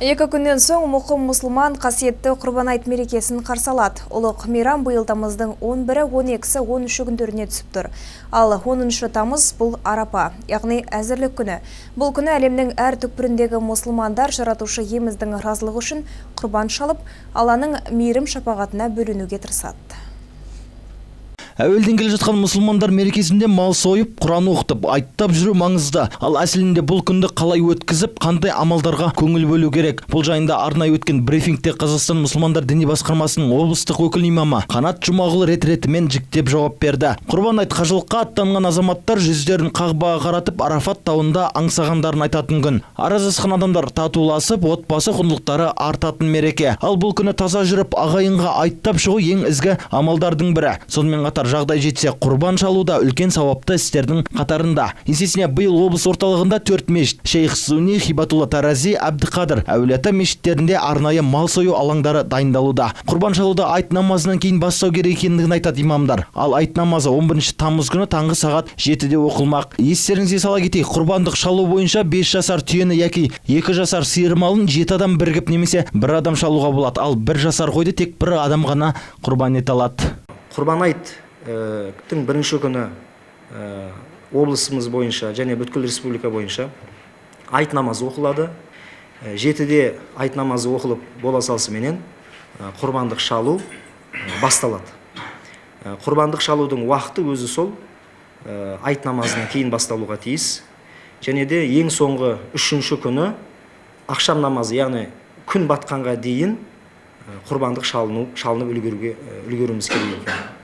Екі күннен соң мұқым мұсылман қасиетті Құрбан айт мерекесін қарсы алады. Ұлық мейрам биыл тамыздың 11-і, 12-сі, 13-ші күндеріне түсіп тұр. Ал 10-шы тамыз бұл Арапа, яғни әзірлік күні. Бұл күні әлемнің әр түкпіріндегі мұсылмандар жаратушы иеміздің разылығы үшін құрбан шалып, Алланың мейірім шапағатына бөленуге тырысады. Әуелден келе жатқан мұсылмандар мерекесінде мал сойып, Құран оқытып, айттап жүру маңызды. Ал әсілінде бұл күнді қалай өткізіп, қандай амалдарға көңіл бөлу керек? Бұл жайында арнайы өткен брифингте Қазақстан мұсылмандар діни басқармасының облыстық өкіл имамы Қанат Жұмағұл рет-ретімен жіктеп жауап берді. Құрбан айт қажылыққа аттанған азаматтар жүздерін Қағбаға қаратып, Арафат тауында аңсағандарын айтатын күн. Араздасқан адамдар татуласып, отбасы құндылықтары артатын мереке. Ал бұл күні таза жүріп, ағайынға айттап шығу ең ізгі амалдардың бірі. Сонымен қатар жағдай жетсе, құрбан шалуда үлкен сауапты істердің қатарында. Есесіне биыл облыс орталығында 4 мешіт Шейх Суни, Хибатулла Тарази, Әбдіқадыр, Әулиеата мешіттерінде арнайы мал сою алаңдары дайындалуда. Құрбан шалуда айт намазынан кейін бастау керек екендігін айтады имамдар. Ал айт намазы 11 тамыз күні таңғы сағат 7-де оқылмақ. Естеріңізге сала кетейік, құрбандық шалу бойынша 5 жасар түйені яки 2 жасар сиыр малын 7 адам бірігіп немесе 1 адам шалуға болады. Ал 1 жасар қойды тек 1 адам ғана құрбан ете алады. Құрбан айттың бірінші күні облысымыз бойынша және бүткіл республика бойынша айт намазы оқылады. 7-де айт намазы оқылып бола салысыменен құрбандық шалу басталады. Құрбандық шалудың уақыты өзі сол айт намазынан кейін басталуға тиіс. Және де ең соңғы 3-ші күні ақшам намазы, яғни күн батқанға дейін құрбандық шалынып үлгеруіміз керек екен.